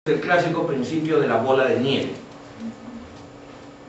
El clásico principio de la bola de nieve,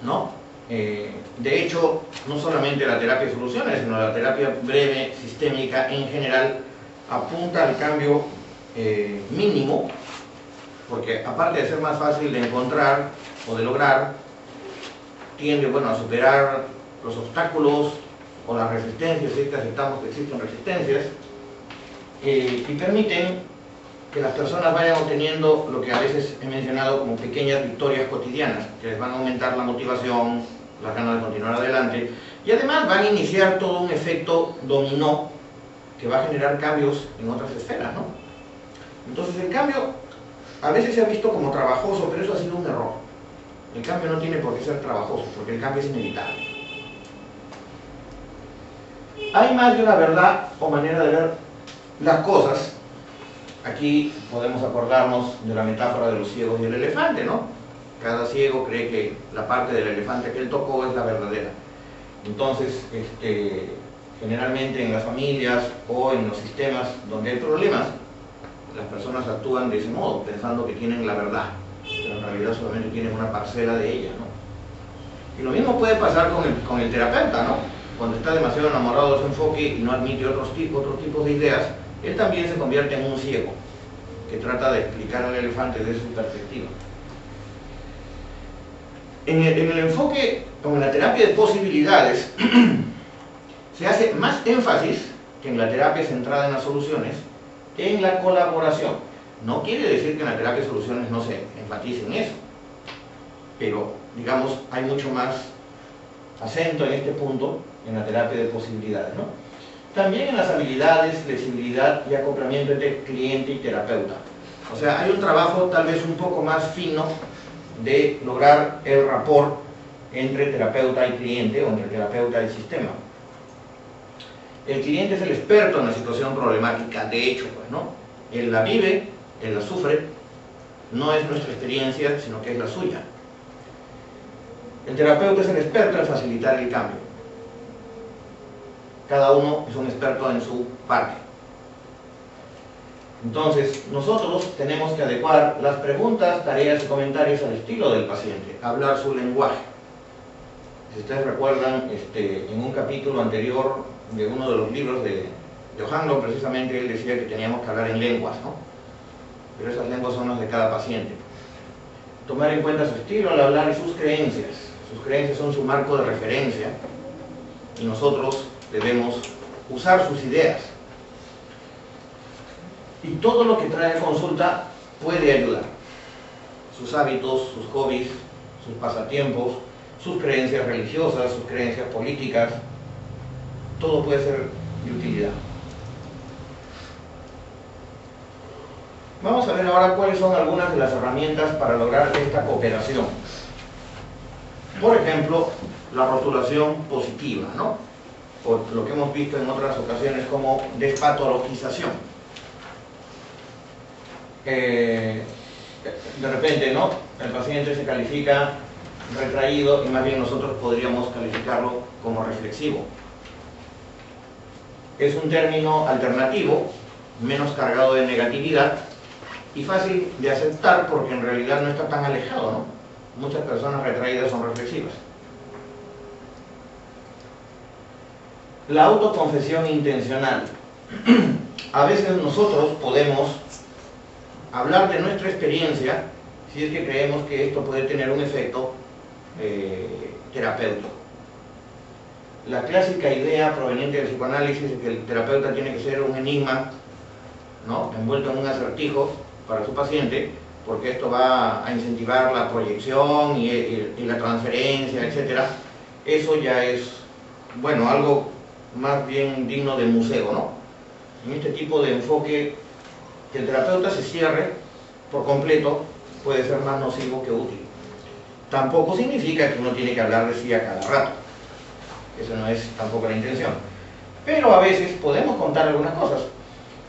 ¿no? De hecho, no solamente la terapia de soluciones, sino la terapia breve, sistémica en general, apunta al cambio mínimo, porque aparte de ser más fácil de encontrar o de lograr, tiende, bueno, a superar los obstáculos o las resistencias, si es que aceptamos que existen resistencias, y permiten que las personas vayan obteniendo lo que a veces he mencionado como pequeñas victorias cotidianas, que les van a aumentar la motivación, las ganas de continuar adelante, y además van a iniciar todo un efecto dominó que va a generar cambios en otras esferas, ¿no? Entonces el cambio a veces se ha visto como trabajoso, pero eso ha sido un error. El cambio no tiene por qué ser trabajoso, porque el cambio es inevitable. Hay más de una verdad o manera de ver las cosas. Aquí podemos acordarnos de la metáfora de los ciegos y el elefante, ¿no? Cada ciego cree que la parte del elefante que él tocó es la verdadera. Entonces, generalmente en las familias o en los sistemas donde hay problemas, las personas actúan de ese modo, pensando que tienen la verdad, pero en realidad solamente tienen una parcela de ella, ¿no? Y lo mismo puede pasar con el terapeuta, ¿no? Cuando está demasiado enamorado de su enfoque y no admite otros tipos de ideas, él también se convierte en un ciego que trata de explicar al elefante desde su perspectiva. En el enfoque, o en la terapia de posibilidades, se hace más énfasis que en la terapia centrada en las soluciones, en la colaboración. No quiere decir que en la terapia de soluciones no se enfatice en eso, pero, digamos, hay mucho más acento en este punto en la terapia de posibilidades, ¿no? También en las habilidades, flexibilidad y acoplamiento entre cliente y terapeuta. O sea, hay un trabajo tal vez un poco más fino de lograr el rapport entre terapeuta y cliente, o entre terapeuta y sistema. El cliente es el experto en la situación problemática, de hecho, pues, ¿no? Él la vive, él la sufre, no es nuestra experiencia, sino que es la suya. El terapeuta es el experto en facilitar el cambio. Cada uno es un experto en su parte. Entonces, nosotros tenemos que adecuar las preguntas, tareas y comentarios al estilo del paciente, hablar su lenguaje. Si ustedes recuerdan, en un capítulo anterior de uno de los libros de O'Hanlon, precisamente él decía que teníamos que hablar en lenguas, ¿no? Pero esas lenguas son las de cada paciente. Tomar en cuenta su estilo al hablar y sus creencias. Sus creencias son su marco de referencia y nosotros debemos usar sus ideas. Y todo lo que trae a consulta puede ayudar. Sus hábitos, sus hobbies, sus pasatiempos, sus creencias religiosas, sus creencias políticas, todo puede ser de utilidad. Vamos a ver ahora cuáles son algunas de las herramientas para lograr esta cooperación. Por ejemplo, la rotulación positiva, ¿no? O lo que hemos visto en otras ocasiones como despatologización. De repente, ¿no? El paciente se califica retraído y más bien nosotros podríamos calificarlo como reflexivo. Es un término alternativo, menos cargado de negatividad y fácil de aceptar porque en realidad no está tan alejado, ¿no? Muchas personas retraídas son reflexivas. La autoconfesión intencional. A veces nosotros podemos hablar de nuestra experiencia si es que creemos que esto puede tener un efecto terapéutico. La clásica idea proveniente del psicoanálisis es que el terapeuta tiene que ser un enigma, ¿no? Envuelto en un acertijo para su paciente, porque esto va a incentivar la proyección y la transferencia, etc. Eso ya es, bueno, algo más bien digno de museo, ¿no? En este tipo de enfoque, que el terapeuta se cierre por completo puede ser más nocivo que útil. Tampoco significa que uno tiene que hablar de sí a cada rato. Esa no es tampoco la intención. Pero a veces podemos contar algunas cosas.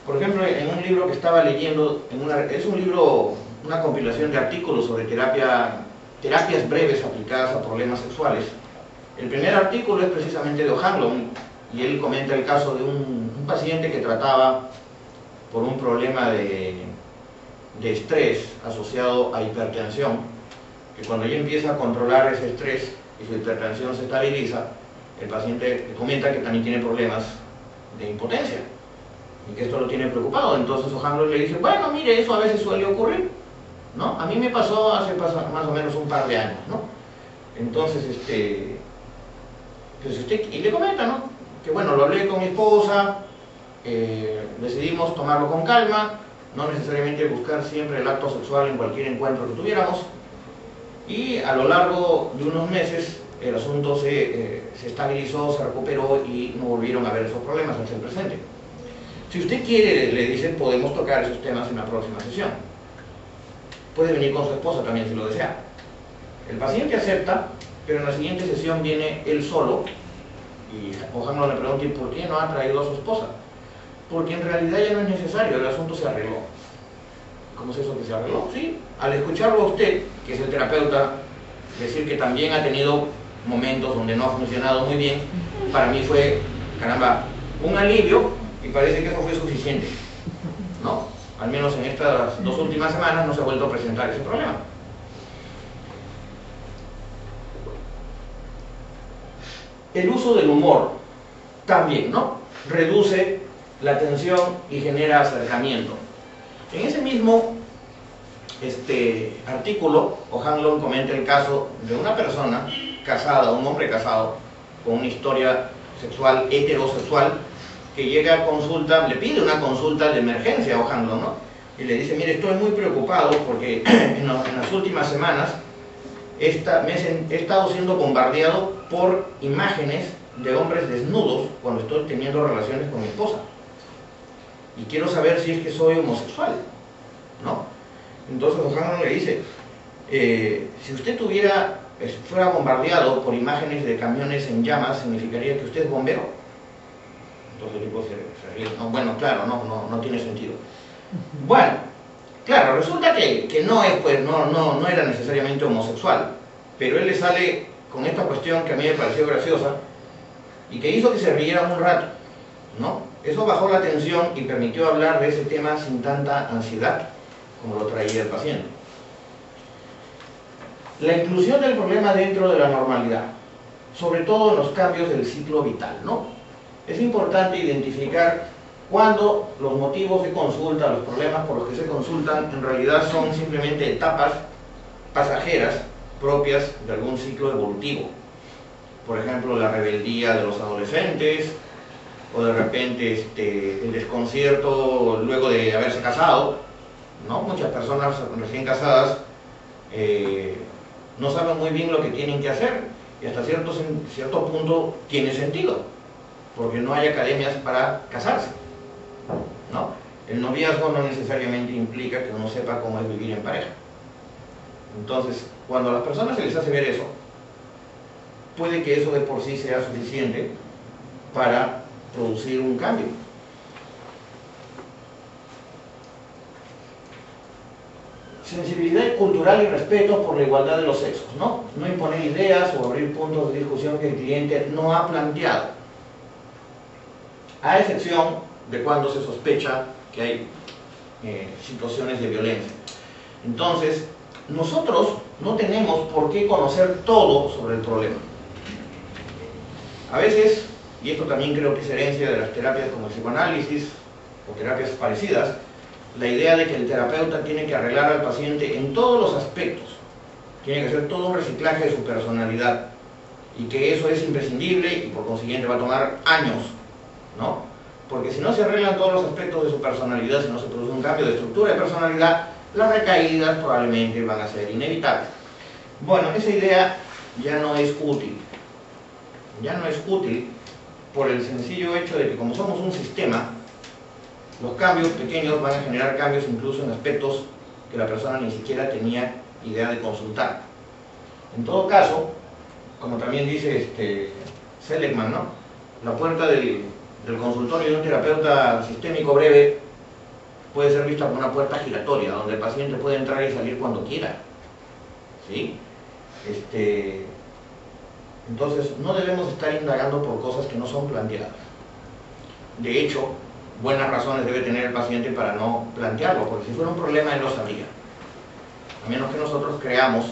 Por ejemplo, en un libro que estaba leyendo, es un libro, una compilación de artículos sobre terapias breves aplicadas a problemas sexuales. El primer artículo es precisamente de O'Hanlon y él comenta el caso de un paciente que trataba por un problema de de estrés asociado a hipertensión, que cuando ella empieza a controlar ese estrés y su hipertensión se estabiliza, el paciente comenta que también tiene problemas de impotencia y que esto lo tiene preocupado. Entonces O'Hanlon le dice, bueno, mire, eso a veces suele ocurrir, ¿no? A mí me pasó hace más o menos un par de años, ¿no? Entonces, pues usted, y le comenta, ¿no? Que bueno, lo hablé con mi esposa, decidimos tomarlo con calma, no necesariamente buscar siempre el acto sexual en cualquier encuentro que tuviéramos, y a lo largo de unos meses el asunto se estabilizó, se recuperó y no volvieron a haber esos problemas hasta el presente. Si usted quiere, le dicen, podemos tocar esos temas en la próxima sesión. Puede venir con su esposa también si lo desea. El paciente acepta, pero en la siguiente sesión viene él solo y O'Hanlon le pregunta, ¿y por qué no ha traído a su esposa? Porque en realidad ya no es necesario, el asunto se arregló. ¿Cómo es eso que se arregló? Sí, al escucharlo a usted, que es el terapeuta, decir que también ha tenido momentos donde no ha funcionado muy bien, para mí fue, caramba, un alivio, y parece que eso fue suficiente, ¿no? Al menos en estas 2 últimas semanas no se ha vuelto a presentar ese problema. El uso del humor también, ¿no? Reduce la tensión y genera acercamiento. En ese mismo artículo, O'Hanlon comenta el caso de una persona casada, un hombre casado, con una historia sexual heterosexual, que llega a consulta, le pide una consulta de emergencia a O'Hanlon, ¿no? Y le dice, mire, estoy muy preocupado porque en las últimas semanas he estado siendo bombardeado por imágenes de hombres desnudos cuando estoy teniendo relaciones con mi esposa. Y quiero saber si es que soy homosexual, ¿no? Entonces O'Hanlon le dice, si usted fuera bombardeado por imágenes de camiones en llamas, ¿significaría que usted es bombero? Entonces el tipo se ríe, no, bueno, claro, no tiene sentido. Bueno, claro, resulta que no es, pues, no era necesariamente homosexual, pero él le sale con esta cuestión que a mí me pareció graciosa y que hizo que se rieran un rato, ¿no? Eso bajó la tensión y permitió hablar de ese tema sin tanta ansiedad como lo traía el paciente. La inclusión del problema dentro de la normalidad, sobre todo en los cambios del ciclo vital, ¿no? Es importante identificar cuando los motivos de consulta, los problemas por los que se consultan, en realidad son simplemente etapas pasajeras propias de algún ciclo evolutivo. Por ejemplo, la rebeldía de los adolescentes, o de repente el desconcierto luego de haberse casado, ¿no? Muchas personas recién casadas no saben muy bien lo que tienen que hacer, y hasta cierto punto tiene sentido, porque no hay academias para casarse, ¿no? El noviazgo no necesariamente implica que uno sepa cómo es vivir en pareja. Entonces, cuando a las personas se les hace ver eso, puede que eso de por sí sea suficiente para producir un cambio. Sensibilidad cultural y respeto por la igualdad de los sexos, ¿no? No imponer ideas o abrir puntos de discusión que el cliente no ha planteado, a excepción de cuando se sospecha que hay situaciones de violencia. Entonces, nosotros no tenemos por qué conocer todo sobre el problema. A veces, y esto también creo que es herencia de las terapias como el psicoanálisis o terapias parecidas, la idea de que el terapeuta tiene que arreglar al paciente en todos los aspectos, tiene que hacer todo un reciclaje de su personalidad, y que eso es imprescindible y por consiguiente va a tomar años, ¿no? Porque si no se arreglan todos los aspectos de su personalidad, si no se produce un cambio de estructura de personalidad, las recaídas probablemente van a ser inevitables. Bueno, esa idea ya no es útil. Ya no es útil por el sencillo hecho de que como somos un sistema, los cambios pequeños van a generar cambios incluso en aspectos que la persona ni siquiera tenía idea de consultar. En todo caso, como también dice Seligman, ¿no? La puerta del consultorio de un terapeuta sistémico breve puede ser vista como una puerta giratoria, donde el paciente puede entrar y salir cuando quiera, ¿sí? Entonces, no debemos estar indagando por cosas que no son planteadas. De hecho, buenas razones debe tener el paciente para no plantearlo, porque si fuera un problema él lo sabría. A menos que nosotros creamos